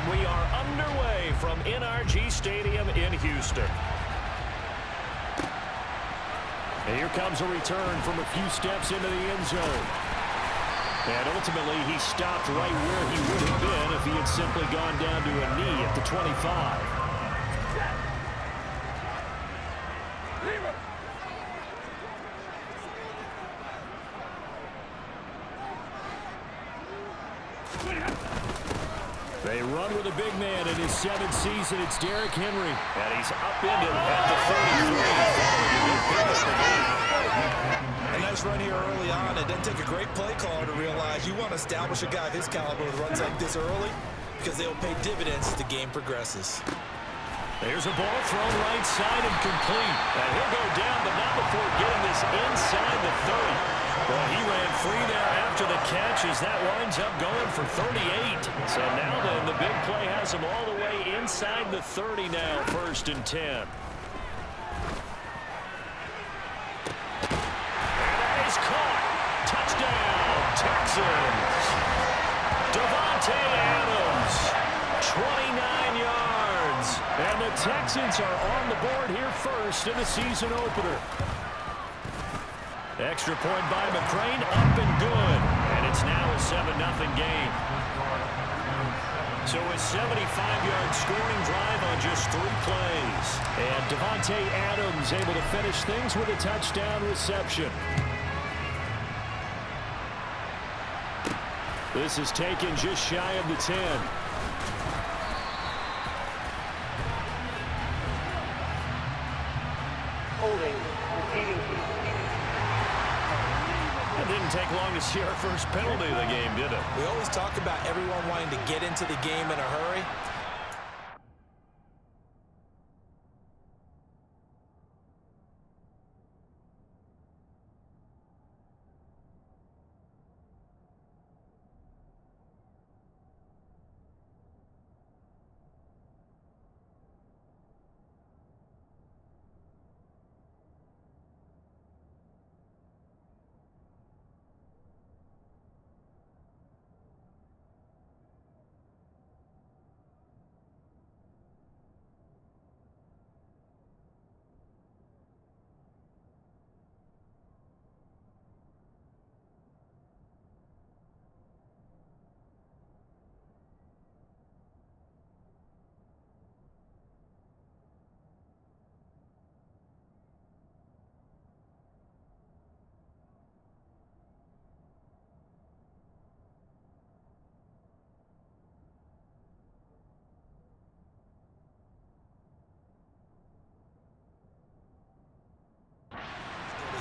And we are underway from NRG Stadium in Houston. And here comes a return from a few steps into the end zone. And ultimately, he stopped right where he would have been if he had simply gone down to a knee at the 25. They run with a big man in his 7th season. It's Derrick Henry. And he's upended at the 33. A nice run here early on. It doesn't take a great play caller to realize you want to establish a guy of his caliber with runs like this early because they'll pay dividends as the game progresses. There's a ball thrown right side and complete. And he'll go down, but not before getting this inside the 30. Well, he ran free there after the catch as that winds up going for 38. So now then, the big play has him all the way inside the 30 now, 1st and 10. And that is caught. Touchdown, Texans. Davante Adams, 29 yards. And the Texans are on the board here first in the season opener. Extra point by McCrane, up and good. And it's now a 7-0 game. So a 75-yard scoring drive on just 3 plays. And Davante Adams able to finish things with a touchdown reception. This is taken just shy of the 10. Holding. It didn't take long to see our first penalty of the game, did it? We always talk about everyone wanting to get into the game in a hurry.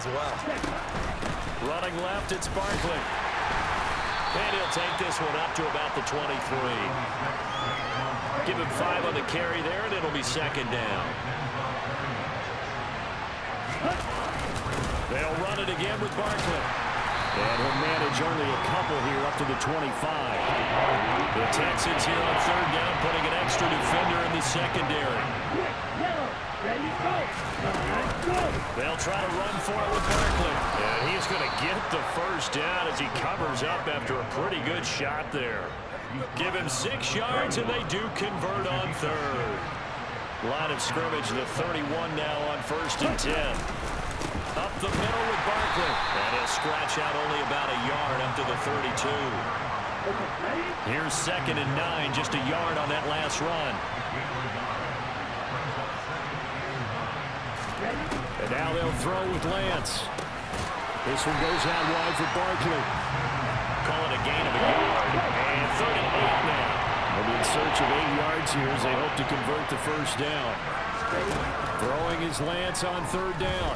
Well. Running left, it's Barkley. And he'll take this one up to about the 23. Give him 5 on the carry there, and it'll be 2nd down. They'll run it again with Barkley. And he'll manage only a couple here up to the 25. The Texans here on 3rd down, putting an extra defender in the secondary. They'll try to run for it with Barkley. And he's going to get the 1st down as he covers up after a pretty good shot there. Give him 6 yards, and they do convert on 3rd. Line of scrimmage, the 31 now on 1st and 10. Up the middle with Barkley. And he'll scratch out only about a yard up to the 32. Here's 2nd and 9, just a yard on that last run. And now they'll throw with Lance. This one goes out wide for Barkley. Call it a gain of a yard. And 3rd and 8 now. They'll be in search of 8 yards here as they hope to convert the 1st down. Throwing is Lance on 3rd down.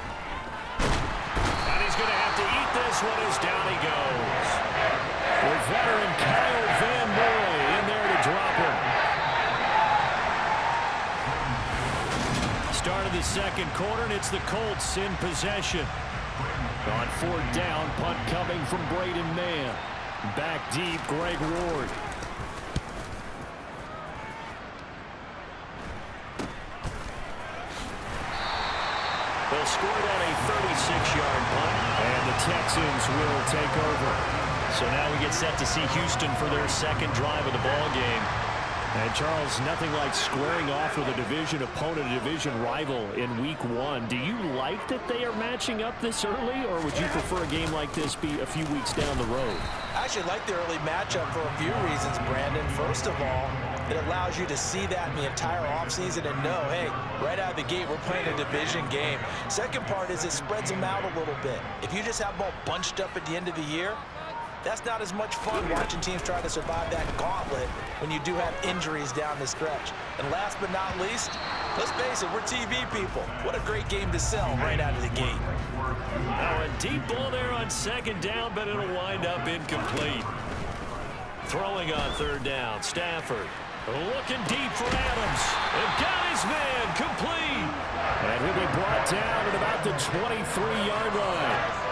And he's going to have to eat this one as down he goes. With veteran Kyle Van Noy in there to drop him. Start of the 2nd quarter, and it's the Colts in possession. On 4th down, punt coming from Braden Mann. Back deep, Greg Ward. They'll score it on a 36-yard punt, and the Texans will take over. So now we get set to see Houston for their 2nd drive of the ball game. And Charles, nothing like squaring off with a division opponent, a division rival in week 1. Do you like that they are matching up this early, or would you prefer a game like this be a few weeks down the road? I actually like the early matchup for a few reasons, Brandon. First of all, it allows you to see that in the entire offseason and know, hey, right out of the gate, we're playing a division game. Second part is it spreads them out a little bit. If you just have them all bunched up at the end of the year, that's not as much fun watching teams try to survive that gauntlet when you do have injuries down the stretch. And last but not least, let's face it, we're TV people. What a great game to sell right out of the gate. Now a deep ball there on second down, but it'll wind up incomplete. Throwing on third down, Stafford. Looking deep for Adams. And got his man complete. And he'll be brought down at about the 23-yard line.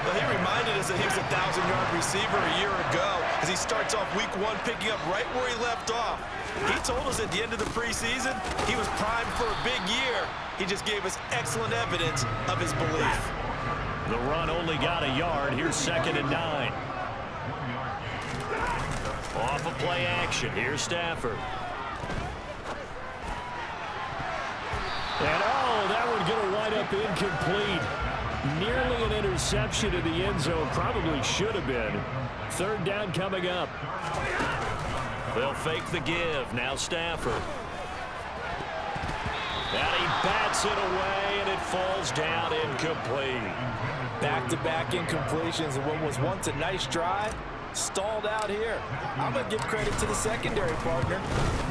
Well, he reminded us that he was a 1,000-yard receiver a year ago as he starts off week 1 picking up right where he left off. He told us at the end of the preseason he was primed for a big year. He just gave us excellent evidence of his belief. The run only got a yard. Here's 2nd and 9. Off of play action. Here's Stafford. And that one's going to wind up incomplete. Nearly an interception in the end zone. Probably should have been. Third down coming up. They'll fake the give. Now Stafford. And he bats it away, and it falls down incomplete. Back-to-back incompletions of what was once a nice drive. Stalled out here. I'm going to give credit to the secondary partner.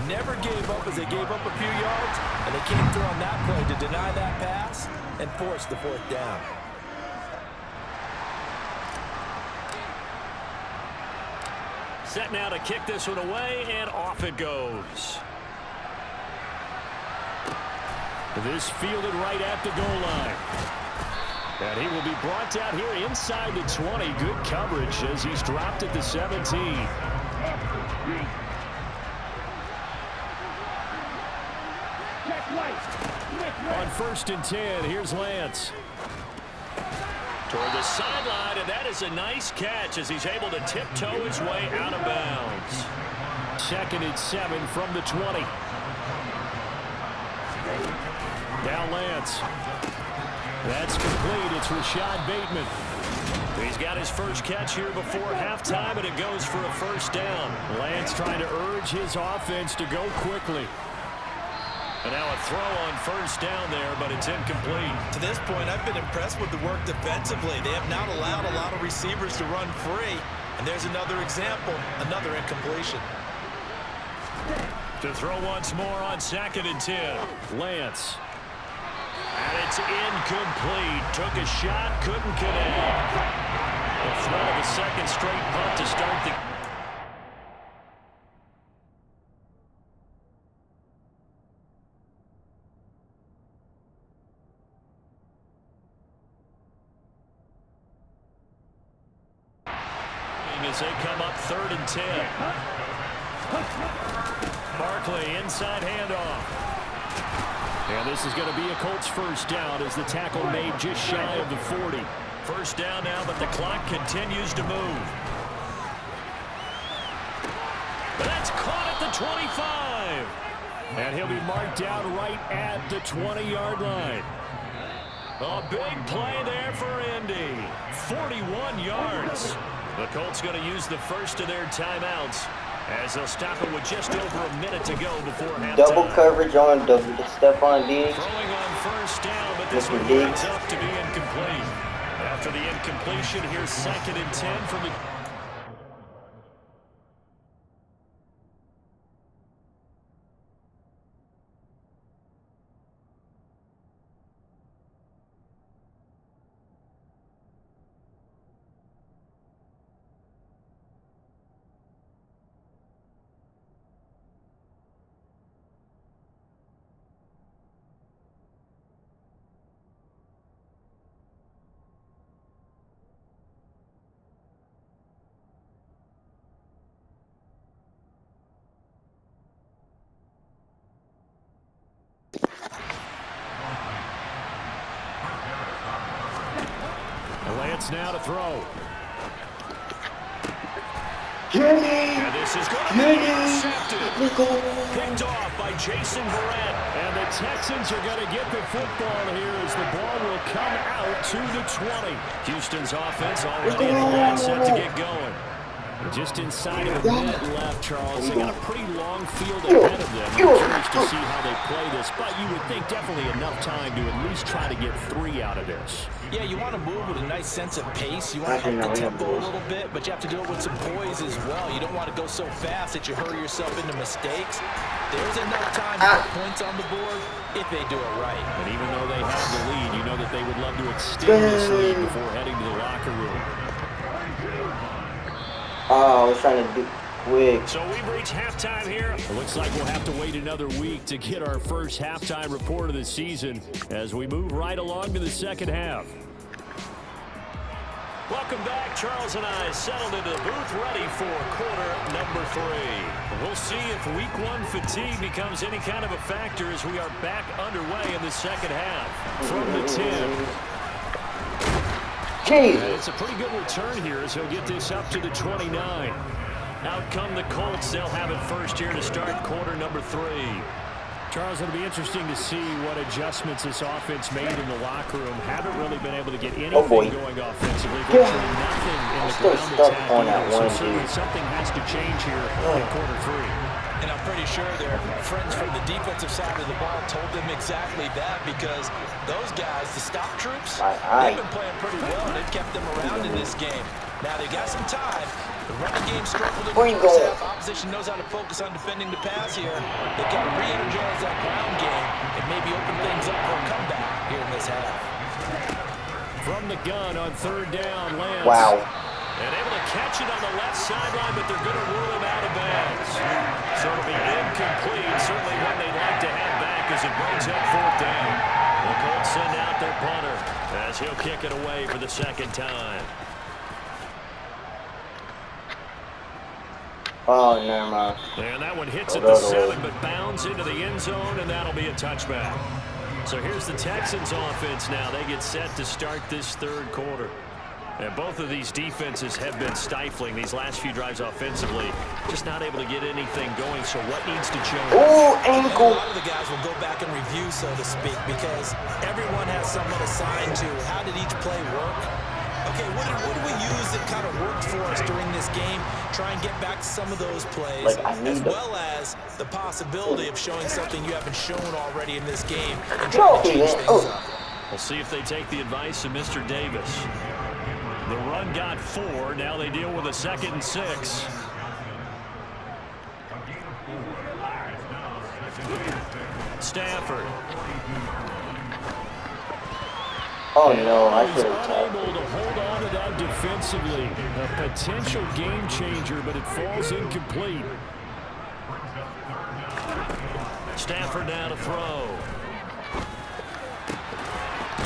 Never gave up as they gave up a few yards, and they came through on that play to deny that pass and force the 4th down. Set now to kick this one away, and off it goes. This fielded right at the goal line. And he will be brought down here inside the 20. Good coverage as he's dropped at the 17. On 1st and 10, here's Lance. Toward the sideline, and that is a nice catch as he's able to tiptoe his way out of bounds. 2nd and 7 from the 20. Now Lance. That's complete. It's Rashad Bateman. He's got his first catch here before halftime, and it goes for a 1st down. Lance trying to urge his offense to go quickly. And now a throw on 1st down there, but it's incomplete. To this point, I've been impressed with the work defensively. They have not allowed a lot of receivers to run free. And there's another example, another incompletion. To throw once more on 2nd and 10. Lance. And it's incomplete. Took a shot, couldn't connect. The throw of a 2nd straight punt to start the... as they come up 3rd and 10. Barkley inside handoff. And this is going to be a Colts 1st down as the tackle made just shy of the 40. 1st down now, but the clock continues to move. But that's caught at the 25. And he'll be marked down right at the 20-yard line. A big play there for Indy. 41 yards. The Colts going to use the first of their timeouts as they'll stop it with just over a minute to go before halftime. Double coverage on Stephon Diggs. Throwing on 1st down, but this one winds up to be incomplete. After the incompletion, here's 2nd and 10 from the... Lance now to throw. And this is going to be intercepted. Picked off by Jason Verrett. And the Texans are going to get the football here as the ball will come out to the 20. Houston's offense already at the line set to get going. Just inside of a minute left, Charles. They got a pretty long field ahead of them. I'm curious to see how they play this, but you would think definitely enough time to at least try to get 3 out of this. Yeah, you want to move with a nice sense of pace. You want to up the tempo a little bit, but you have to do it with some poise as well. You don't want to go so fast that you hurry yourself into mistakes. There's enough time to put points on the board if they do it right. And even though they have the lead, you know that they would love to extend this lead before heading to the locker room. Oh, I was trying to do quick. So we've reached halftime here. It looks like we'll have to wait another week to get our first halftime report of the season as we move right along to the second half. Welcome back. Charles and I settled into the booth ready for quarter number 3. We'll see if week 1 fatigue becomes any kind of a factor as we are back underway in the second half. From the 10. It's a pretty good return here as he'll get this up to the 29. Out come the Colts. They'll have it first here to start quarter number 3. Charles, it'll be interesting to see what adjustments this offense made in the locker room. Haven't really been able to get anything going offensively. Virtually nothing in the ground attack either. So certainly something has to change here in quarter 3. And I'm pretty sure their friends from the defensive side of the ball told them exactly that, because those guys, the stop troops, they've been playing pretty well, and they've kept them around in this game. Now they got some time. The running game struggled in the first half. Opposition knows how to focus on defending the pass here. They've got to re-energize that ground game and maybe open things up for a comeback here in this half. From the gun on third down, Lance. Wow. And able to catch it on the left sideline, but they're going to rule him out of bounds. So it'll be incomplete. Certainly one they'd like to have back as it brings up fourth down. The Colts send out their punter as he'll kick it away for the second time. Oh, never mind. And that one hits at the 7, but bounds into the end zone, and that'll be a touchback. So here's the Texans offense now. They get set to start this third quarter. And both of these defenses have been stifling these last few drives offensively. Just not able to get anything going, so what needs to change? Oh, ankle. A lot of the guys will go back and review, so to speak, because everyone has someone assigned to how did each play work. Okay, what did we use that kind of worked for us during this game? Try and get back to some of those plays, as well as the possibility of showing something you haven't shown already in this game and trying to change things up. We'll see if they take the advice of Mr. Davis. The run got 4. Now they deal with a 2nd and 6. Stafford. Oh no, I should have unable to hold on to that defensively. A potential game changer, but it falls incomplete. Stafford now to throw.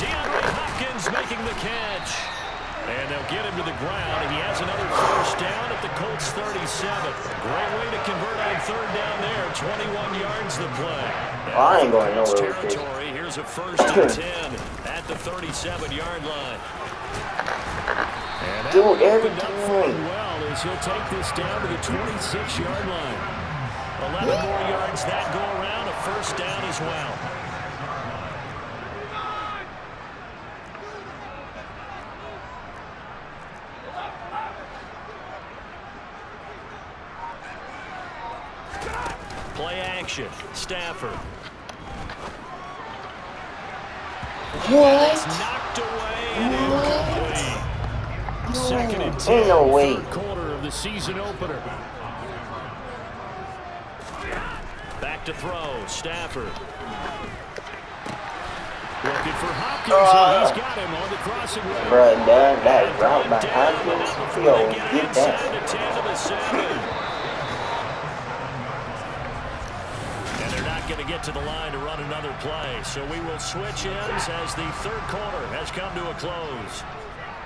DeAndre Hopkins making the catch. And they'll get him to the ground, and he has another first down at the Colts 37. Great way to convert on third down there. 21 yards the play. I ain't going nowhere with this. Territory. Here's a 1st and 10 at the 37-yard line. And that opened up pretty well as he'll take this down to the 26-yard line. 11 more yards that go around, a first down as well. Play action. Stafford. What? Knocked away and incomplete. 2nd and 10. Ain't no way. Third quarter of the season opener. Back to throw. Stafford. Looking for Hopkins. He's got him on the crossing route. Bruh, that route by Hopkins. Yo, get that. To 10 to the 7. Going to get to the line to run another play. So we will switch ends as the third quarter has come to a close.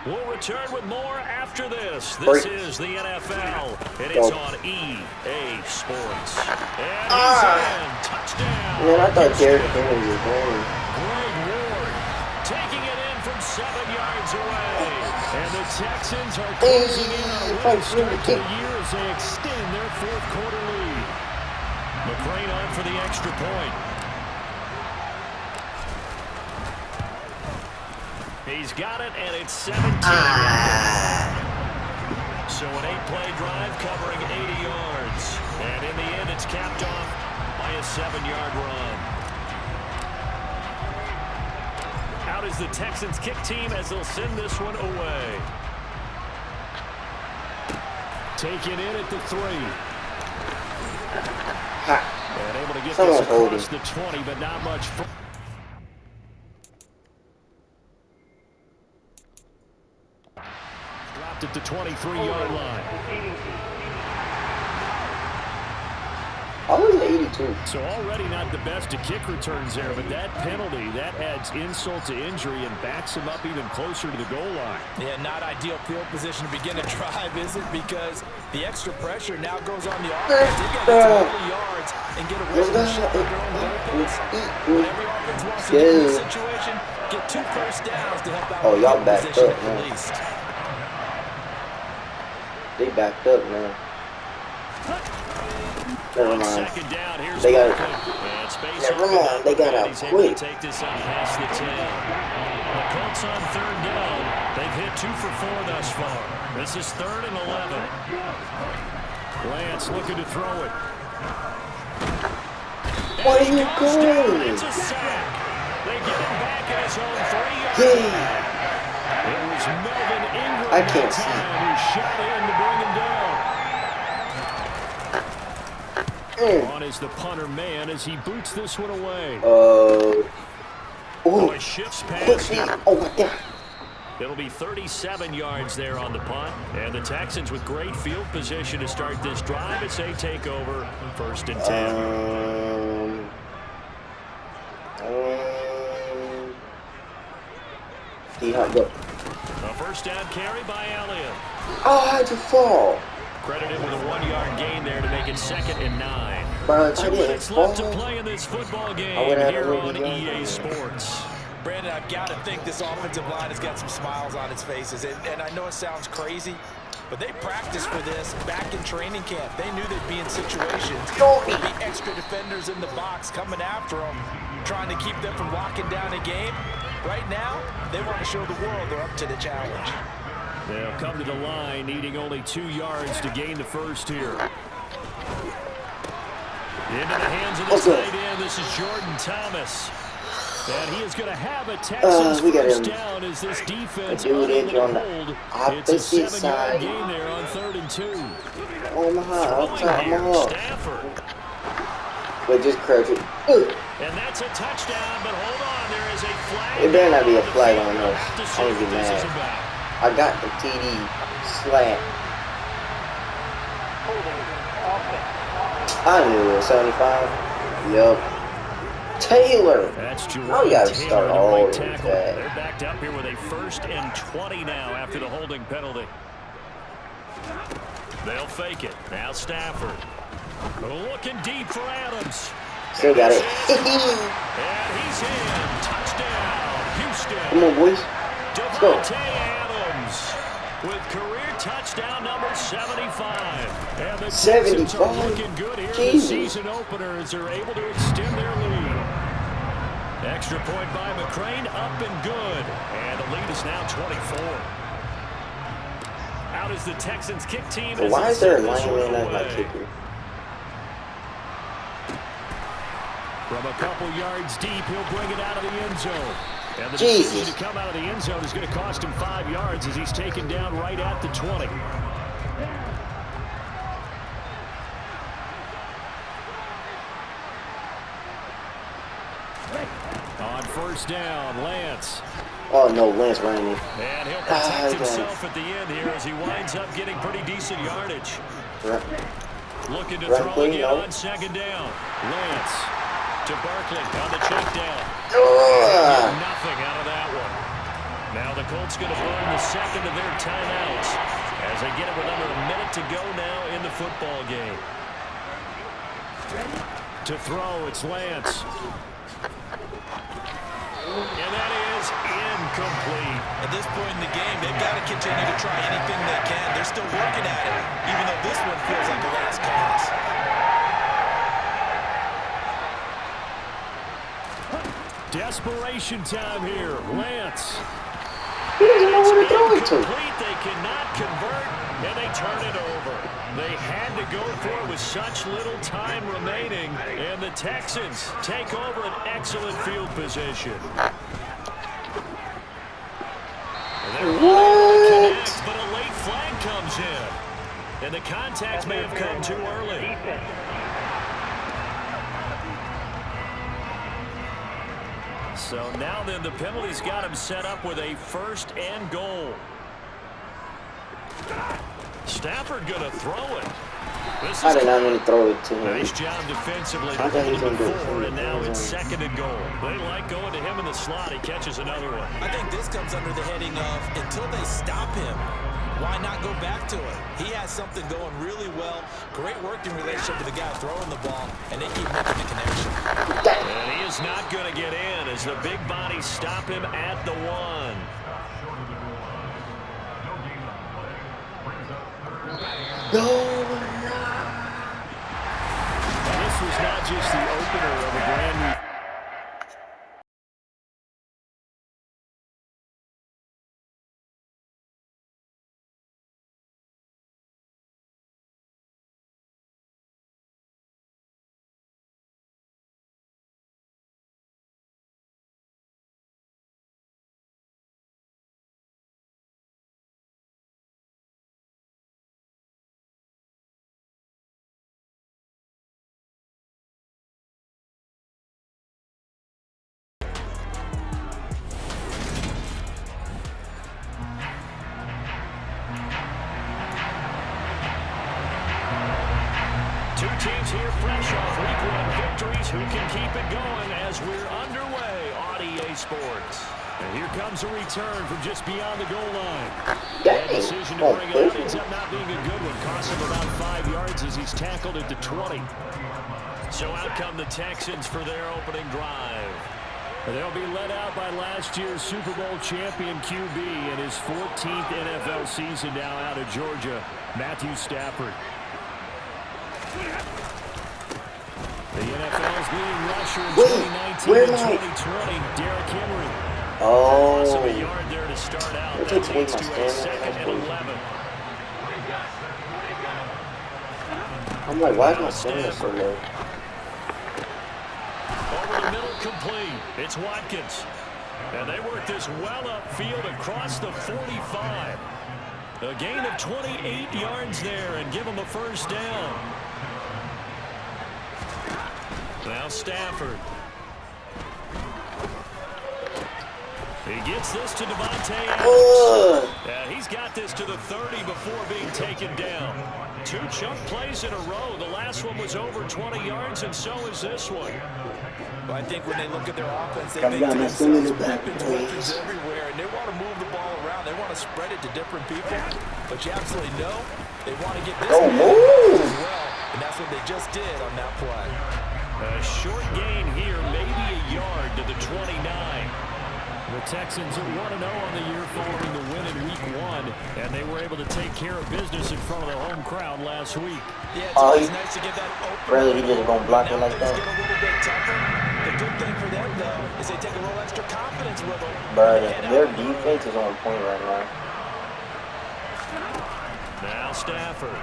We'll return with more after this. This is the NFL, and it's on EA Sports. And he's in. Touchdown. Man, I thought Derrick Henry was going. Greg Ward taking it in from 7 yards away. And the Texans are closing in on a winning start to the year as they extend their fourth quarter lead. McCrane on for the extra point. He's got it, and it's 17. So an 8-play drive covering 80 yards. And in the end, it's capped off by a 7-yard run. Out is the Texans kick team as they'll send this one away. Taken in at the 3. And able to get this across the 20, but not much. Dropped at the 23-yard line. I was 82. So already not the best of kick returns there, but that penalty, that adds insult to injury and backs him up even closer to the goal line. Yeah, not ideal field position to begin a drive, is it? Because the extra pressure now goes on the offense. They've got to get to 40 yards and get away from the shot of their own goalpost. When every offense wants to get in this situation, get 2 first downs to help out the field position at least. They backed up, man. Never mind. Second down, here's they got it. Never mind. They got out quick. Take this on past the 10. The Colts on 3rd down. They've hit 2 for 4 thus far. This is 3rd and 11. Lance looking to throw it. Where are you going? It's a sack. They get him back at his own 3-yard line. It was Melvin Ingram I can't see. who shot in to bring him down. On is the punter man as he boots this one away. Oh, Shifts past. oh my God. It'll be 37 yards there on the punt. And the Texans with great field position to start this drive as they take over 1st and 10. A first down carry by Elliott. Oh, how'd you fall? Credited with a 1-yard gain there to make it 2nd and 9. Bro, 2 minutes left to play in this football game here on EA Sports. Brandon, I've got to think this offensive line has got some smiles on its faces. And I know it sounds crazy, but they practiced for this back in training camp. They knew they'd be in situations where there'd be extra defenders in the box coming after them, trying to keep them from locking down a game. Right now, they want to show the world they're up to the challenge. They'll come to the line, needing only 2 yards to gain the first here. Into the hands of the tight end. This is Jordan Thomas. And he is going to have a Texans first down as this defense unable to hold. It's a 7-yard gain there on 3rd and 2. Stafford. Wait, just crouch it. And that's a touchdown, but hold on, there is a flag. It better not be a flag on us. I ain't be mad. I got the TD slant. I knew it was 75. Yup. Taylor. That's now we gotta start all over that. They're backed up here with a 1st and 20 now after the holding penalty. They'll fake it. Now Stafford. Looking deep for Adams. Still got it. And he's in. Touchdown, Houston. Come on, boys. Let's go. Adams with career touchdown number 75. And the 75. Are looking good here in the season opener as they're able to extend their lead. Extra point by McCrane, up and good. And the lead is now 24. Out is the Texans kick team. So why is there a lineman as my kicker? From a couple yards deep, he'll bring it out of the end zone. And the Jesus. decision to come out of the end zone is going to cost him 5 yards as he's taken down right at the 20. On 1st down, Lance. Oh no, Lance running me. And he'll protect himself at the end here as he winds up getting pretty decent yardage. Looking to throw again on 2nd down. Lance to Barkley on the check down. Nothing out of that one. Now the Colts going to burn the 2nd of their timeouts as they get it with under a minute to go now in the football game. To throw, it's Lance. And that is is incomplete. At this point in the game, they've got to continue to try anything they can. They're still working at it, even though this one feels like a last pass. Desperation time here. Lance. He doesn't know where to throw it to. They cannot convert, and they turn it over. They had to go for it with such little time remaining, and the Texans take over an excellent field position. Connect, but a late flag comes in, and the contact may have come too early. So now then, the penalty's got him set up with a 1st and goal. Stafford gonna throw it. I did not want to throw it to him. Nice job defensively. I thought he was going to do it. And now it's 2nd and goal. They like going to him in the slot. He catches another one. I think this comes under the heading of until they stop him, why not go back to it? He has something going really well. Great working relationship with the guy throwing the ball, and they keep making the connection. And he is not going to get in as the big bodies stop him at the 1. This was not just the opener of a brand new. Two teams here fresh off week 1 victories. Who can keep it going as we're underway on EA Sports? And here comes a return from just beyond the goal line. That decision to bring it out ends up not being a good one. Costs him about 5 yards as he's tackled at the 20. So out come the Texans for their opening drive. They'll be led out by last year's Super Bowl champion QB in his 14th NFL season now out of Georgia, Matthew Stafford. The NFL's leading rusher in 2019 and 2020, Derrick Henry. Loss of a yard there to start out. That leads to a 2nd and 11. I'm like, why is my stamina so low? Over the middle, complete. It's Watkins. And they work this well upfield across the 45. A gain of 28 yards there and give them a 1st down. Now Stafford. He gets this to Devontae Adams. He's got this to the 30 before being taken down. 2 chunk plays in a row. The last one was over 20 yards, and so is this one. Well, I think when they look at their offense, they think to themselves, weapons everywhere, and they want to move the ball around. They want to spread it to different people. But you absolutely know they want to get this as well, and that's what they just did on that play. A short gain here, maybe a yard to the 29. The Texans are 1-0 on the year following the win in week 1, and they were able to take care of business in front of the home crowd last week. Yeah, it's always nice to get that open. Really, he just gonna block it like that. Get a little bit tougher. The good thing for them, though, is they take a little extra confidence with them. Bro, their defense is on point right now. Now Stafford.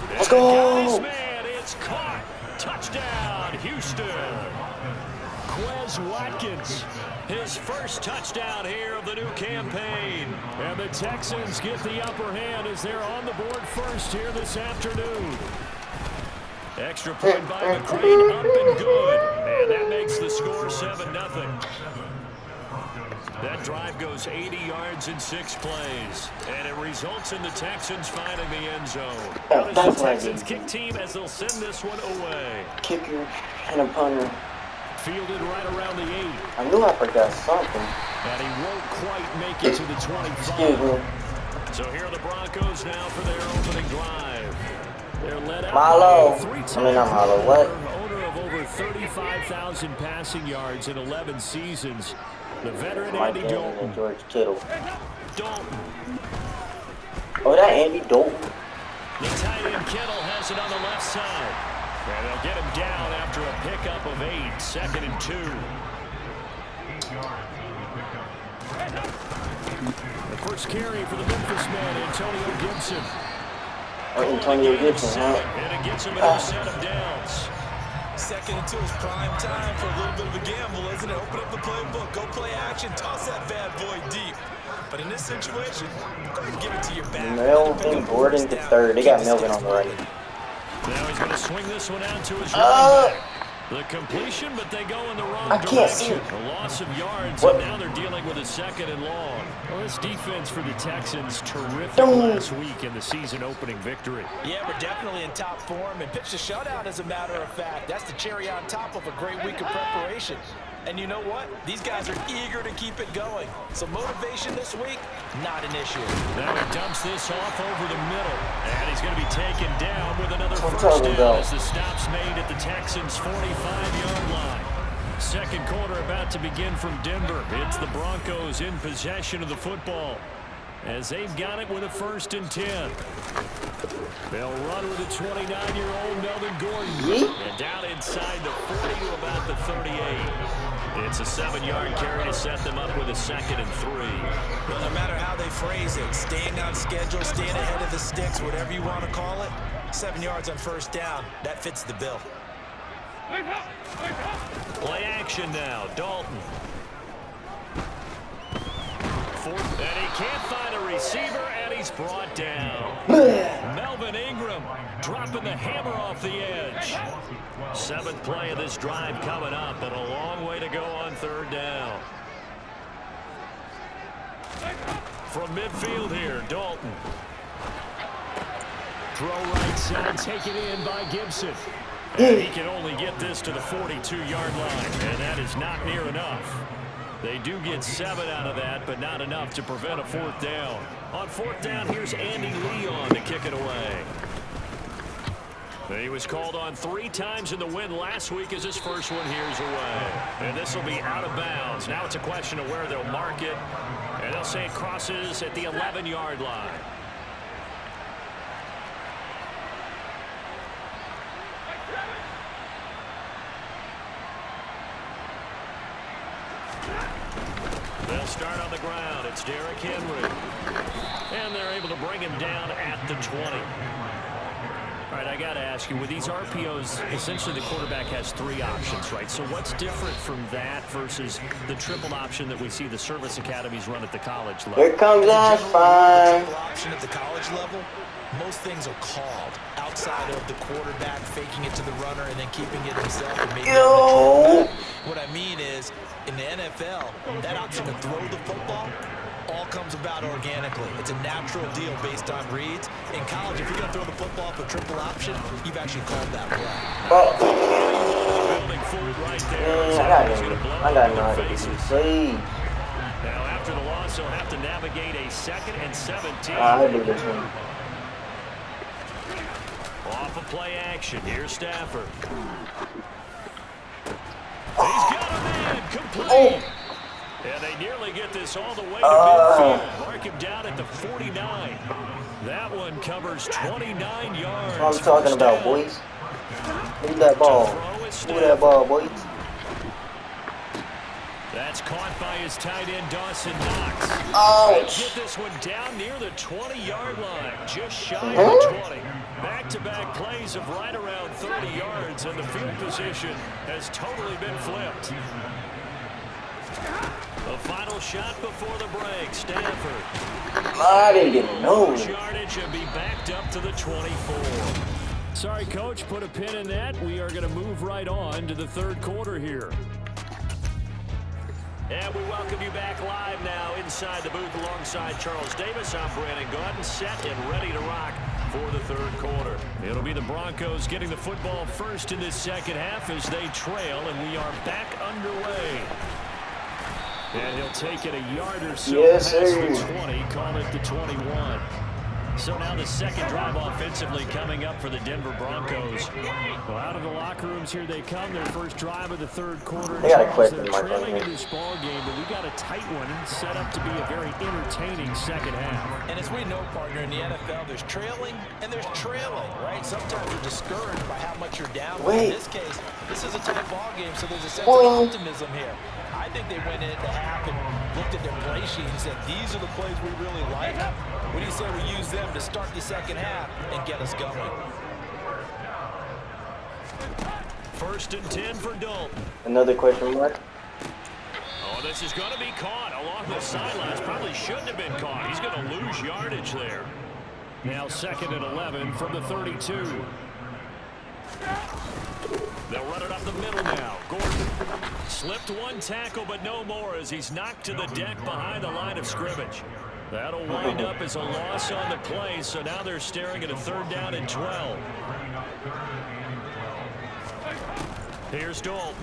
Let's go! Man, it's caught. Touchdown, Houston. Quez Watkins, his first touchdown here of the new campaign. And the Texans get the upper hand as they're on the board first here this afternoon. Extra point by McCrane, up and good. And that makes the score 7-0. That drive goes 80 yards in 6 plays, and it results in the Texans finding the end zone. That's the Texans kick team as they'll send this one away. Kicker and a punter. Fielded right around the 8. I knew I forgot something. And he won't quite make it to the 25. Excuse me. So here are the Broncos now for their opening drive. They're led out Malo. by I mean, not Malo. What? owner of over 35 25,000 passing yards in 11 seasons. The veteran Mike Andy Evans Dalton. and George Kittle. Dalton. Oh, that Andy Dalton. The tight end Kittle has it on the left side. And they'll get him down after a pickup of 8, 2nd and 2. The first carry for the Memphis man, Antonio Gibson. Oh, Antonio Gibson, huh? And it gets him a set of downs. 2nd and 2 is prime time for a little bit of a gamble, isn't it? Open up the playbook, go play action, toss that bad boy deep. But in this situation, go ahead and give it to your back. Melvin Gordon the third. They got Melvin on the right. Now he's going to swing this one out to his running back. The completion, but they go in the wrong direction. A loss of yards, and now they're dealing with a 2nd and long. Well, this defense for the Texans, terrific last week in the season-opening victory. Yeah, we're definitely in top form and pitched a shutout, as a matter of fact. That's the cherry on top of a great week of preparation. And you know what? These guys are eager to keep it going. So motivation this week, not an issue. Now he dumps this off over the middle. And he's going to be taken down with another first down as the stop's made at the Texans' 45-yard line. Second quarter about to begin from Denver. It's the Broncos in possession of the football as they've got it with a 1st and 10. They'll run with the 29-year-old Melvin Gordon. And down inside the 40 to about the 38. It's a 7-yard carry to set them up with a 2nd and 3. Well, no matter how they phrase it, staying on schedule, staying ahead of the sticks, whatever you want to call it, 7 yards on 1st down, that fits the bill. Play action now, Dalton. And he can't find a receiver, and he's brought down. Melvin Ingram dropping the hammer off the edge. 7th play of this drive coming up, and a long way to go on 3rd down. From midfield here, Dalton. Throw right side, taken in by Gibson. And he can only get this to the 42-yard line, and that is not near enough. They do get 7 out of that, but not enough to prevent a 4th down. On 4th down, here's Andy Leon to kick it away. He was called on 3 times in the win last week as his first one here's away. And this will be out of bounds. Now it's a question of where they'll mark it. And they'll say it crosses at the 11-yard line. They'll start on the ground. It's Derrick Henry. And they're able to bring him down at the 20. All right, I got to ask you, with these RPOs, essentially the quarterback has 3 options, right? So what's different from that versus the triple option that we see the service academies run at the college level? Here comes that fire. Triple option at the college level, most things are called outside of the quarterback faking it to the runner and then keeping it himself. And maybe what I mean is, in the NFL, that option to throw the football all comes about organically. It's a natural deal based on reads. In college, if you're going to throw the football off a triple option, you've actually called that play. I got no idea. Now, after the loss, he'll have to navigate a 2nd and 17. I do this one. Off of play action. Here's Stafford. He's got a man complete. And they nearly get this all the way to midfield. Mark him down at the 49. That one covers 29 yards. What I'm talking about, boys. Move that ball. Move that ball, boys. That's caught by his tight end, Dawson Knox. Ouch. Get this one down near the 20-yard line, just shy of the 20. Back-to-back plays of right around 30 yards, and the field position has totally been flipped. The final shot before the break, Stafford. I didn't get no yardage and be backed up to the 24. Sorry, Coach, put a pin in that. We are going to move right on to the 3rd quarter here. And we welcome you back live now inside the booth alongside Charles Davis. I'm Brandon Gordon, set and ready to rock for the 3rd quarter. It'll be the Broncos getting the football first in this 2nd half as they trail, and we are back underway. And he'll take it a yard or so past the 20, call it the 21. So now the second drive offensively coming up for the Denver Broncos. Well, out of the locker rooms here they come. Their first drive of the third quarter. They got a question They're mark on trailing here. in this ball game, but we got a tight one set up to be a very entertaining second half. And as we know, partner, in the NFL, there's trailing and there's trailing, right? Sometimes you're discouraged by how much you're down. But in this case, this is a tight ball game, so there's a sense of optimism here. I think they went into half and looked at their play sheet and said, these are the plays we really like. What do you say we use them to start the second half and get us going? First and 10 for Dalton. Another question mark. Oh, this is going to be caught along the sidelines. Probably shouldn't have been caught. He's going to lose yardage there. Now second and 11 from the 32. They'll run it up the middle now. Gordon slipped one tackle, but no more as he's knocked to the deck behind the line of scrimmage. That'll wind up as a loss on the play, so now they're staring at a third down and 12. Here's Dalton.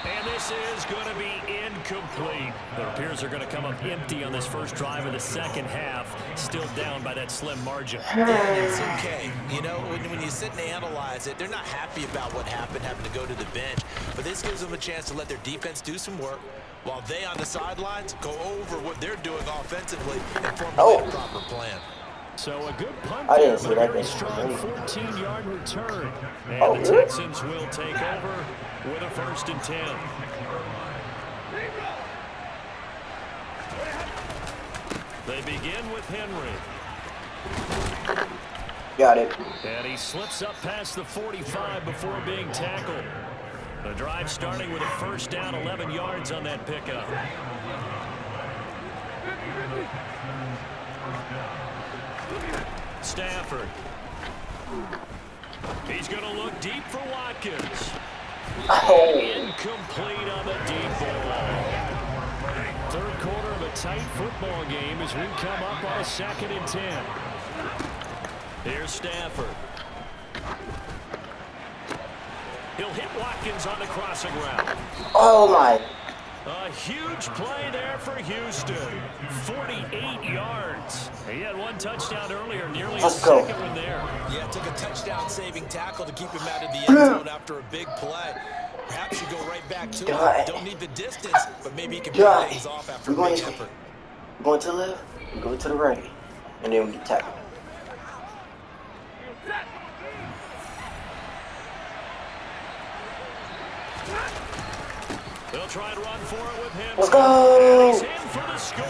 And this is going to be incomplete. It appears they're going to come up empty on this first drive of the second half. Still down by that slim margin. It's okay. You know, when you sit and analyze it, they're not happy about what happened, having to go to the bench. But this gives them a chance to let their defense do some work while they on the sidelines go over what they're doing offensively and formulate a proper plan. So a good punt I there, didn't see but a that very thing. strong 14-yard return. And the Texans will take over with a first and 10. They begin with Henry. Got it. And he slips up past the 45 before being tackled. The drive starting with a first down, 11 yards on that pickup. Stafford. He's going to look deep for Watkins. Oh. Incomplete on the deep ball. Third quarter of a tight football game as we come up on a second and 10. Here's Stafford. He'll hit Watkins on the crossing route. Oh my. A huge play there for Houston. 48 yards. He had one touchdown earlier, nearly a second one there. Yeah, took a touchdown-saving tackle to keep him out of the end zone after a big play. Perhaps you go right back to it. Don't need the distance, but maybe he can play things off after a big effort. Going to the left, go to the right, and then we get tackled. They'll try and run for it with him. Let's go! He's in for the score.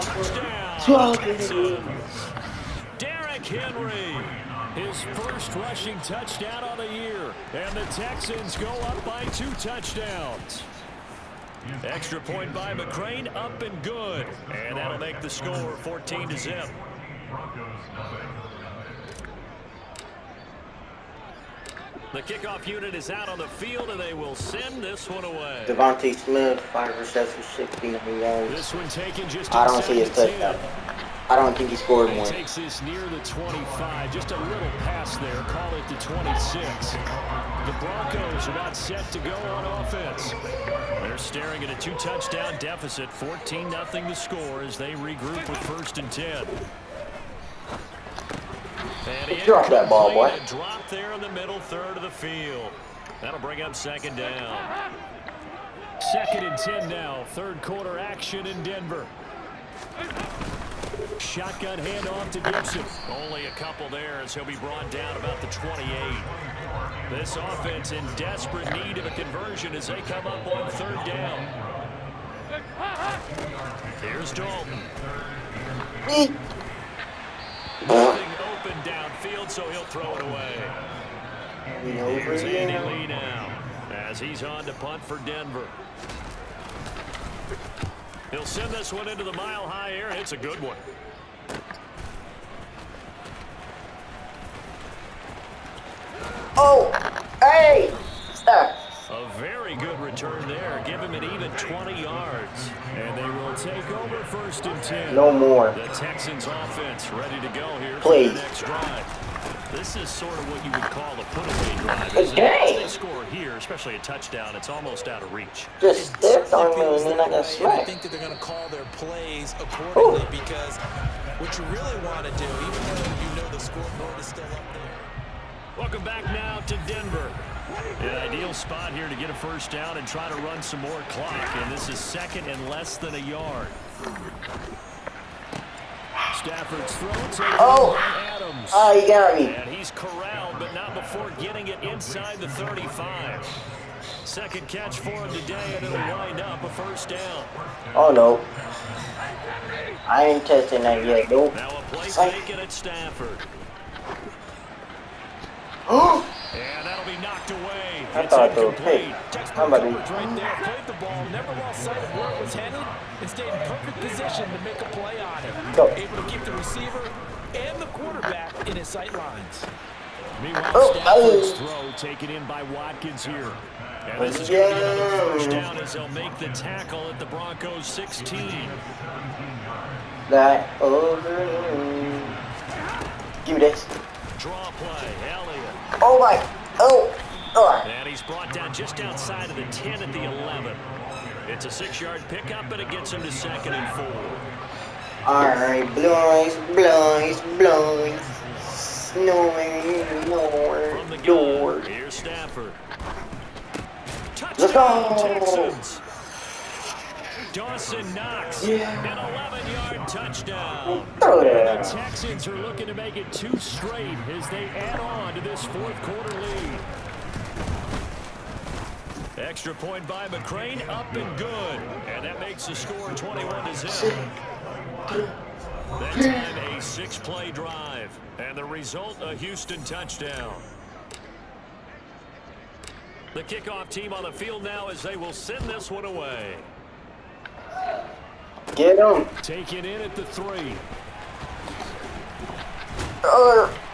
Touchdown, Texans. Derrick Henry, his first rushing touchdown of the year. And the Texans go up by 2 touchdowns. Extra point by McCrane, up and good. And that'll make the score 14-0. The kickoff unit is out on the field, and they will send this one away. Devontae Smith, 5 receptions, 16 yards. This one taken just I don't see his touchdown. I don't think he scored one. Takes this near the 25. Just a little pass there. Call it the 26. The Broncos are not set to go on offense. They're staring at a 2-touchdown deficit. 14-0 to score as they regroup with first and 10. And drop that ball, boy. A drop there in the middle third of the field. That'll bring up second down. Second and 10 now. Third quarter action in Denver. Shotgun handoff to Gibson. Only a couple there as he'll be brought down about the 28. This offense in desperate need of a conversion as they come up on third down. Here's Dalton. Nothing open downfield, so he'll throw it away. Here's Andy Lee now as he's on to punt for Denver. He'll send this one into the mile-high air, and it's a good one. Oh, hey! A very good return there. Give him an even 20 yards. And they will take over first and 10. No more. The Texans offense ready to go here Please. for the next drive. This is sort of what you would call a put-away drive. If they score here, especially a touchdown, it's almost out of reach. Just stepped on me and then I got I smacked. think that they're going to call their plays accordingly because what you really want to do, even though you know the scoreboard is still up there. Welcome back now to Denver. An ideal spot here to get a first down and try to run some more clock. And this is second and less than a yard. Stafford's throw. Oh! Adams. Oh, he got me. And he's corralled, but not before getting it inside the 35. Second catch for him today, and it'll wind up a first down. Oh, no. I ain't testing that yet, though. Now a play fake at Stafford. And that'll be knocked away. I thought they were picked. I'm about to... Right there, played the ball, never lost sight of where it was headed, and stayed in perfect position to make a play on it. Go. Able to keep the receiver and the quarterback in his sight lines. Meanwhile, Stafford's throw taken in by Watkins here. And this is going to be another first down as they'll make the tackle at the Broncos 16. That over. Give me this. Draw play, Elliott. Oh my. Oh. Oh. And he's brought down just outside of the 10 at the 11. It's a 6-yard pickup, but it gets him to 2nd and 4. All right, blowing. Snowing, From the gun, here's Stafford. Let's Touchdown, go. Texans. Dawson Knox, an 11-yard touchdown. Throw And that. the Texans are looking to make it 2 straight as they add on to this fourth-quarter lead. Extra point by McCrane, up and good. And that makes the score 21-0. That time a 6-play drive. And the result, a Houston touchdown. The kickoff team on the field now as they will send this one away. Get him. Taken in at the 3.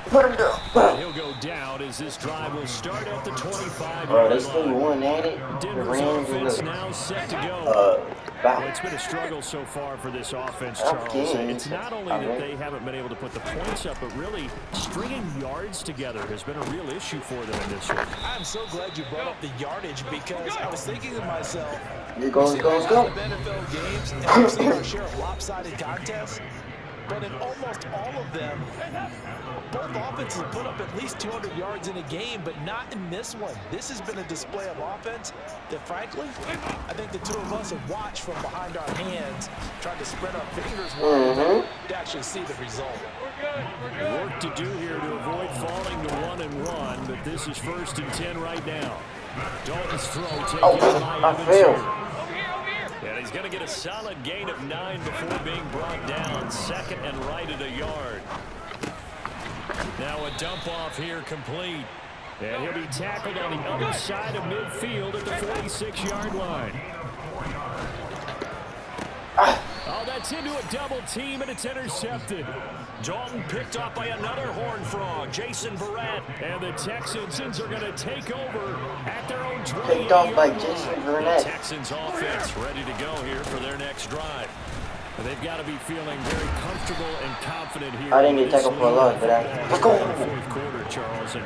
Put him down. And he'll go down as this drive will start at the 25. Bro, they still one at it. Denver's offense now set to go. Well, it's been a struggle so far for this offense, Charles. It's not only that they haven't been able to put the points up, but really stringing yards together has been a real issue for them in this one. I'm so glad you brought up the yardage because I was thinking to myself, Go. NFL games, and we've seen our share of lopsided contests, but in almost all of them, both offenses put up at least 200 yards in a game, but not in this one. This has been a display of offense that, frankly, I think the two of us have watched from behind our hands, trying to spread our fingers wide to actually see the result. Work to do here to avoid falling to 1-1, but this is 1st and 10 right now. Dalton's throw taken by Evans here. And he's going to get a solid gain of 9 before being brought down. 2nd and right at a yard. Now a dump off here complete. And he'll be tackled on the other side of midfield at the 46-yard line. Oh, that's into a double team, and it's intercepted. Dalton picked off by another Horned Frog, Jason Verrett. And the Texans are going to take over at their own 28-yard line. Picked off by Jason Verrett. The Texans offense ready to go here for their next drive. They've got to be feeling very comfortable and confident here. I didn't get tackled for a lot, but let's go. Fourth quarter, Charles, and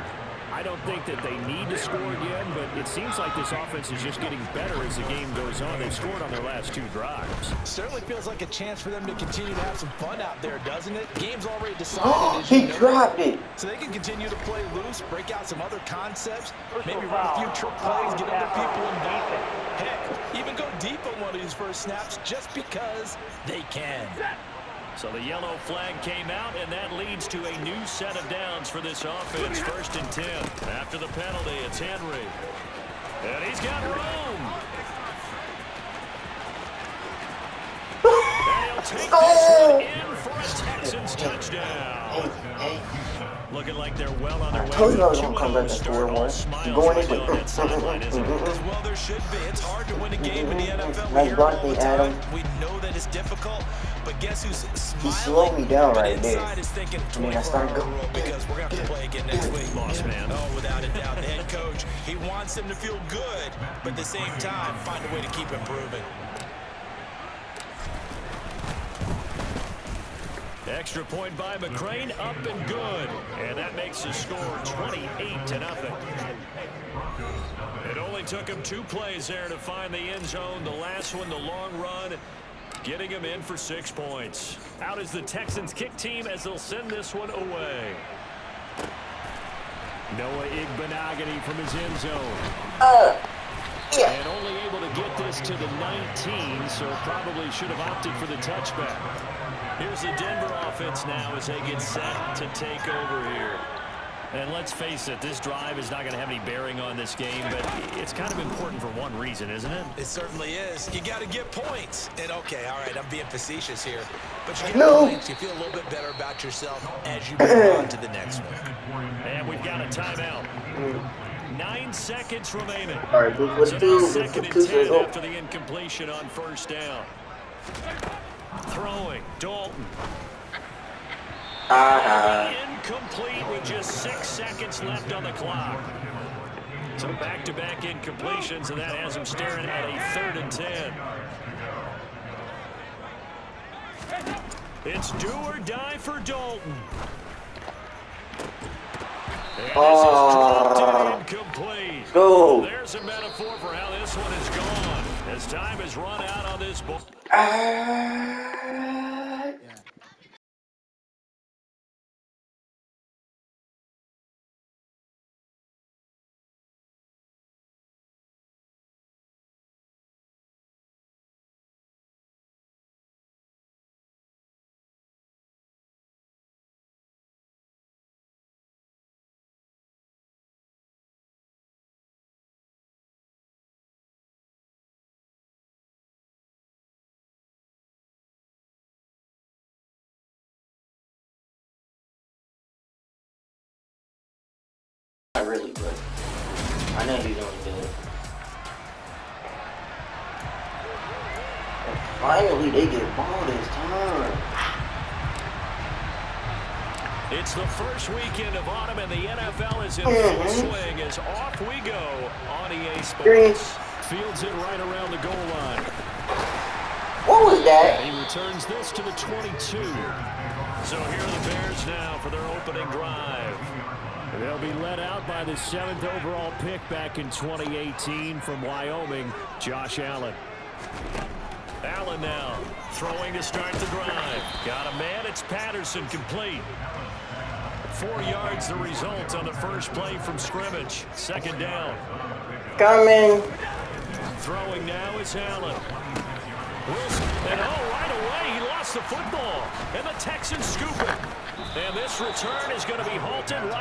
I don't think that they need to score again, but it seems like this offense is just getting better as the game goes on. They've scored on their last 2 drives. Certainly feels like a chance for them to continue to have some fun out there, doesn't it? Game's already decided. He dropped it. So they can continue to play loose, break out some other concepts, maybe run a few trick plays, get other people involved. Heck, even go deep on one of these first snaps just because they can. So the yellow flag came out, and that leads to a new set of downs for this offense. 1st and 10. After the penalty, it's Henry. And he's got room. And he'll take this one in for a Texans touchdown. Looking like they're well on their way. I told you I was going to come back to 4-1. Going this way. Well, there should be. It's hard to win a game in the NFL. Nice blocking, Adam. We know that it's difficult, but guess who's smiling? He slowed me down right there. Is thinking I mean, I started going. because we're going to have to play again next week. Boss man. Oh, without a doubt. The head coach, he wants them to feel good, but at the same time, find a way to keep improving. Extra point by McCrane, up and good. And that makes the score 28-0. It only took him 2 plays there to find the end zone. The last one, the long run, getting him in for 6 points. Out is the Texans kick team as they'll send this one away. Noah Igbenogany from his end zone. Yeah. And only able to get this to the 19, so probably should have opted for the touchback. Here's the Denver offense now as they get set to take over here. And let's face it, this drive is not going to have any bearing on this game, but it's kind of important for one reason, isn't it? It certainly is. You got to get points. And okay, all right, I'm being facetious here. But you get points, you feel a little bit better about yourself as you move on to the next one. And we've got a timeout. 9 seconds remaining. All right, let's So do now 2nd and 10 after the incompletion on first down. Throwing, Dalton. Incomplete with just 6 seconds left on the clock. So back-to-back incompletions, and that has him staring at a 3rd and 10. It's do or die for Dalton. And this is dropped and incomplete. Go. There's a metaphor for how this one is gone, as time has run out on this ball. I really would. I know he's gonna do it. And finally, they get a ball this time. It's the first weekend of autumn, and the NFL is in full swing as off we go on EA Sports. Fields it right around the goal line. What was that? And he returns this to the 22. So here are the Bears now for their opening drive. They'll be led out by the 7th overall pick back in 2018 from Wyoming, Josh Allen. Allen now throwing to start the drive. Got a man, it's Patterson, complete. 4 yards the result on the first play from scrimmage. 2nd down. Coming. Throwing now is Allen. Wilson, and right away, he lost the football. And the Texans scoop it. And this return is going to be halted right